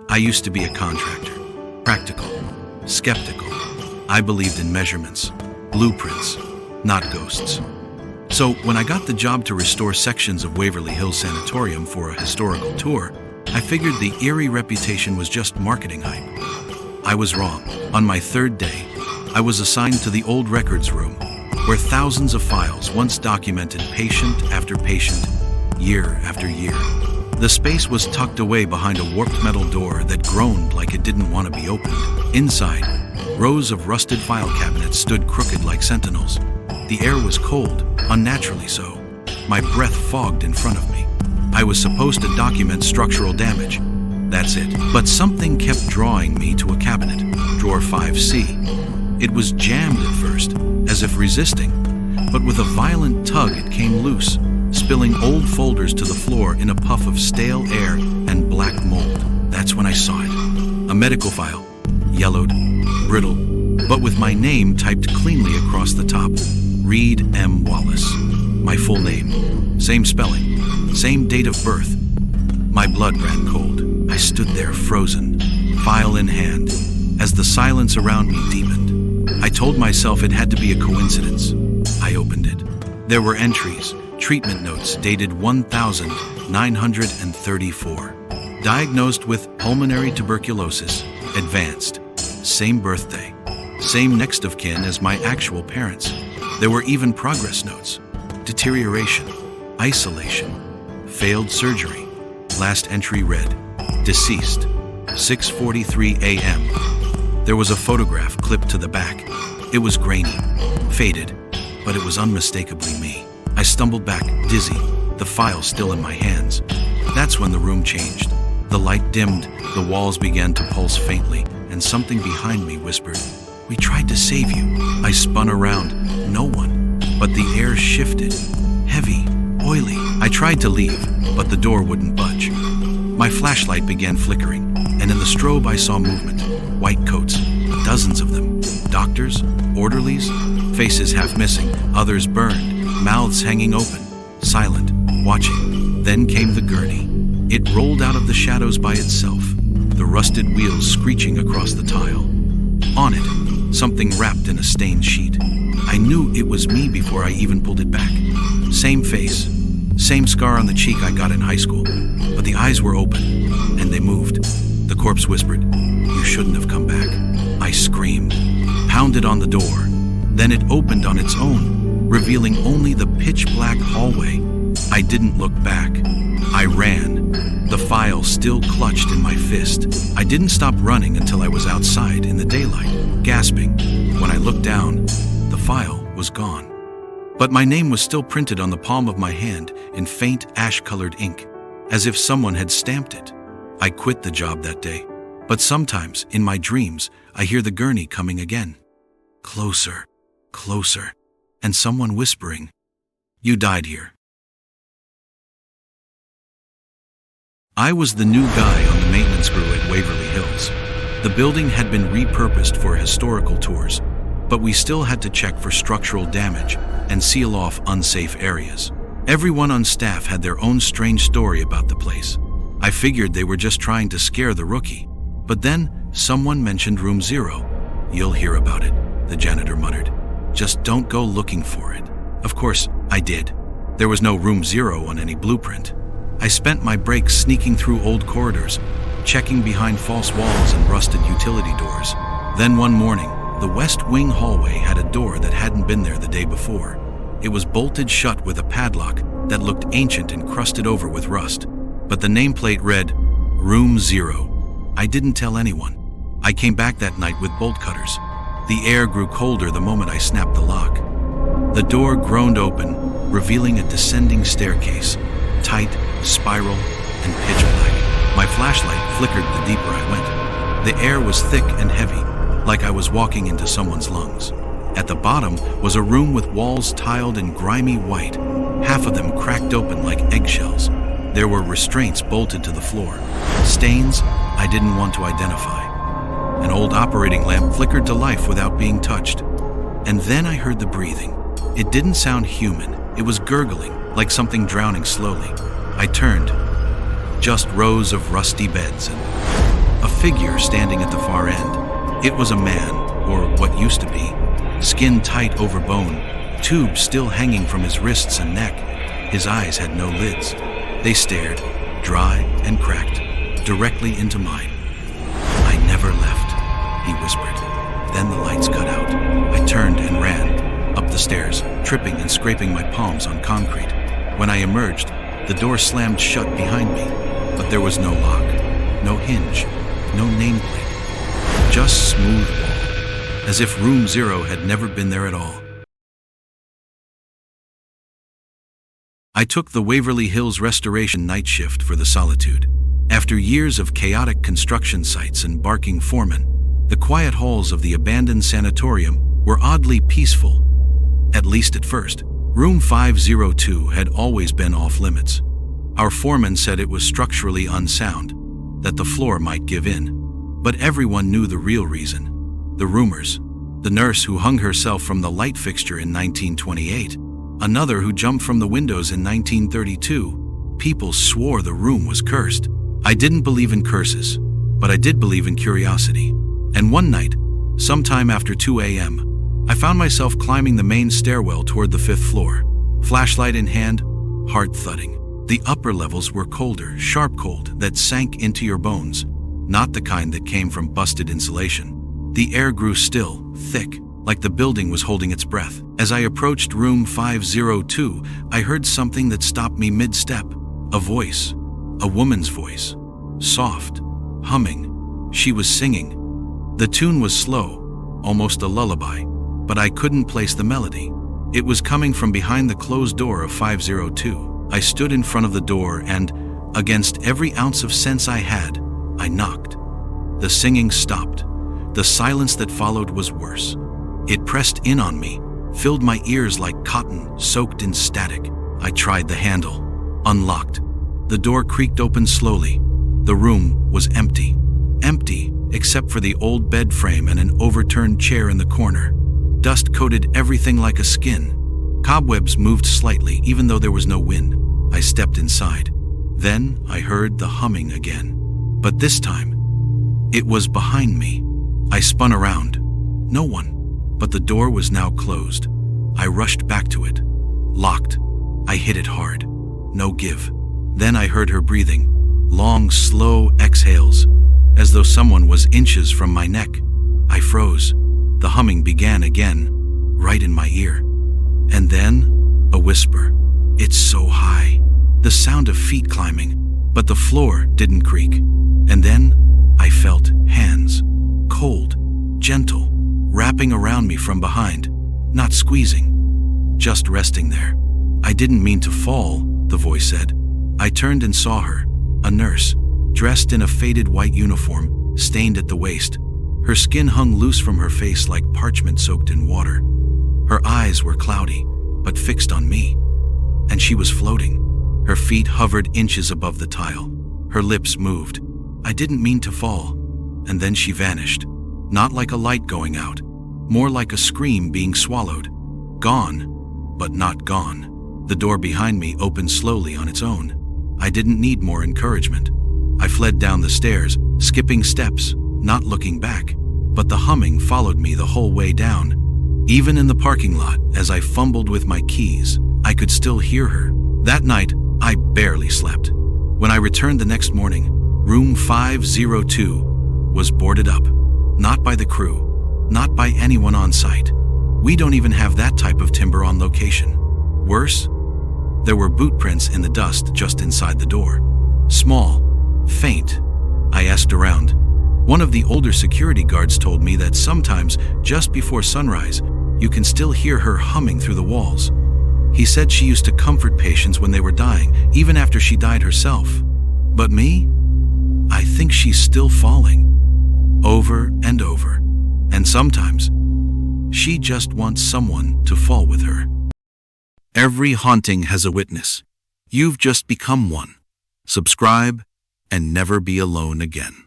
I used to be a contractor. Practical. Skeptical. I believed in measurements. Blueprints. Not ghosts. So when I got the job to restore sections of Waverly Hills Sanatorium for a historical tour, I figured the eerie reputation was just marketing hype. I was wrong. On my third day, I was assigned to the old records room, where thousands of files once documented patient after patient, year after year. The space was tucked away behind a warped metal door that groaned like it didn't want to be opened. Inside, rows of rusted file cabinets stood crooked like sentinels. The air was cold, unnaturally so. My breath fogged in front of me. I was supposed to document structural damage. That's it. But something kept drawing me to a cabinet, drawer 5C. It was jammed at first, as if resisting, but with a violent tug it came loose, spilling old folders to the floor in a puff of stale air and black mold. That's when I saw it. A medical file, yellowed, brittle, but with my name typed cleanly across the top. Reed M. Wallace. My full name. Same spelling. Same date of birth. My blood ran cold. I stood there frozen, file in hand, as the silence around me deepened. I told myself it had to be a coincidence. I opened it. There were entries, treatment notes dated 1934. Diagnosed with pulmonary tuberculosis, advanced. Same birthday. Same next of kin as my actual parents. There were even progress notes. Deterioration. Isolation. Failed surgery. Last entry read, deceased, 6:43 a.m. There was a photograph clipped to the back. It was grainy, faded, but it was unmistakably me. I stumbled back, dizzy, the file still in my hands. That's when the room changed. The light dimmed, the walls began to pulse faintly, and something behind me whispered, "We tried to save you." I spun around, no one, but the air shifted, heavy, oily. I tried to leave, but the door wouldn't budge. My flashlight began flickering, and in the strobe I saw movement. White coats, dozens of them. Doctors, orderlies, faces half missing, others burned, mouths hanging open, silent, watching. Then came the gurney. It rolled out of the shadows by itself, the rusted wheels screeching across the tile. On it, something wrapped in a stained sheet. I knew it was me before I even pulled it back. Same face, same scar on the cheek I got in high school, but the eyes were open, and they moved. The corpse whispered, "You shouldn't have come back." I screamed, pounded on the door. Then it opened on its own, revealing only the pitch-black hallway. I didn't look back. I ran, the file still clutched in my fist. I didn't stop running until I was outside in the daylight, gasping. When I looked down, the file was gone. But my name was still printed on the palm of my hand in faint ash-colored ink, as if someone had stamped it. I quit the job that day, but sometimes, in my dreams, I hear the gurney coming again. Closer, closer, and someone whispering, "You died here." I was the new guy on the maintenance crew at Waverly Hills. The building had been repurposed for historical tours, but we still had to check for structural damage and seal off unsafe areas. Everyone on staff had their own strange story about the place. I figured they were just trying to scare the rookie. But then, someone mentioned Room 0. "You'll hear about it," the janitor muttered. "Just don't go looking for it." Of course, I did. There was no Room 0 on any blueprint. I spent my breaks sneaking through old corridors, checking behind false walls and rusted utility doors. Then one morning, the West Wing hallway had a door that hadn't been there the day before. It was bolted shut with a padlock that looked ancient and crusted over with rust. But the nameplate read, Room 0. I didn't tell anyone. I came back that night with bolt cutters. The air grew colder the moment I snapped the lock. The door groaned open, revealing a descending staircase, tight, spiral, and pitch black. My flashlight flickered the deeper I went. The air was thick and heavy, like I was walking into someone's lungs. At the bottom was a room with walls tiled in grimy white, half of them cracked open like eggshells. There were restraints bolted to the floor, stains I didn't want to identify. An old operating lamp flickered to life without being touched. And then I heard the breathing. It didn't sound human. It was gurgling, like something drowning slowly. I turned. Just rows of rusty beds and A figure standing at the far end. It was a man, or what used to be. Skin tight over bone, tubes still hanging from his wrists and neck. His eyes had no lids. They stared, dry and cracked, directly into mine. "I never left," he whispered. Then the lights cut out. I turned and ran up the stairs, tripping and scraping my palms on concrete. When I emerged, the door slammed shut behind me, but there was no lock, no hinge, no nameplate. Just smooth wall, as if room 0 had never been there at all. I took the Waverly Hills restoration night shift for the Solitude. After years of chaotic construction sites and barking foremen, the quiet halls of the abandoned sanatorium were oddly peaceful, at least at first. Room 502 had always been off limits. Our foreman said it was structurally unsound, that the floor might give in. But everyone knew the real reason. The rumors. The nurse who hung herself from the light fixture in 1928. Another who jumped from the windows in 1932. People swore the room was cursed. I didn't believe in curses, but I did believe in curiosity. And one night, sometime after 2 a.m., I found myself climbing the main stairwell toward the 5th floor. Flashlight in hand, heart thudding. The upper levels were colder, sharp cold, that sank into your bones. Not the kind that came from busted insulation. The air grew still, thick, like the building was holding its breath. As I approached room 502, I heard something that stopped me mid-step. A voice. A woman's voice. Soft. Humming. She was singing. The tune was slow, almost a lullaby, but I couldn't place the melody. It was coming from behind the closed door of 502. I stood in front of the door and, against every ounce of sense I had, I knocked. The singing stopped. The silence that followed was worse. It pressed in on me, filled my ears like cotton soaked in static. I tried the handle. Unlocked. The door creaked open slowly. The room was empty. Empty, except for the old bed frame and an overturned chair in the corner. Dust coated everything like a skin. Cobwebs moved slightly, even though there was no wind. I stepped inside. Then I heard the humming again. But this time, it was behind me. I spun around. No one. But the door was now closed. I rushed back to it. Locked. I hit it hard. No give. Then I heard her breathing. Long, slow exhales, as though someone was inches from my neck. I froze. The humming began again, right in my ear. And then, a whisper. It's so high. The sound of feet climbing, but the floor didn't creak. And then, I felt hands. Cold, gentle, wrapping around me from behind. Not squeezing, just resting there. I didn't mean to fall, the voice said. I turned and saw her, a nurse, dressed in a faded white uniform, stained at the waist. Her skin hung loose from her face like parchment soaked in water. Her eyes were cloudy, but fixed on me. And she was floating. Her feet hovered inches above the tile. Her lips moved. I didn't mean to fall. And then she vanished. Not like a light going out. More like a scream being swallowed. Gone, but not gone. The door behind me opened slowly on its own. I didn't need more encouragement. I fled down the stairs, skipping steps, not looking back. But the humming followed me the whole way down. Even in the parking lot, as I fumbled with my keys, I could still hear her. That night, I barely slept. When I returned the next morning, room 502 was boarded up. Not by the crew, not by anyone on site. We don't even have that type of timber on location. Worse, there were boot prints in the dust just inside the door. Small, faint. I asked around. One of the older security guards told me that sometimes, just before sunrise, you can still hear her humming through the walls. He said she used to comfort patients when they were dying, even after she died herself. But me? I think she's still falling. Over and over. And sometimes, she just wants someone to fall with her. Every haunting has a witness. You've just become one. Subscribe and never be alone again.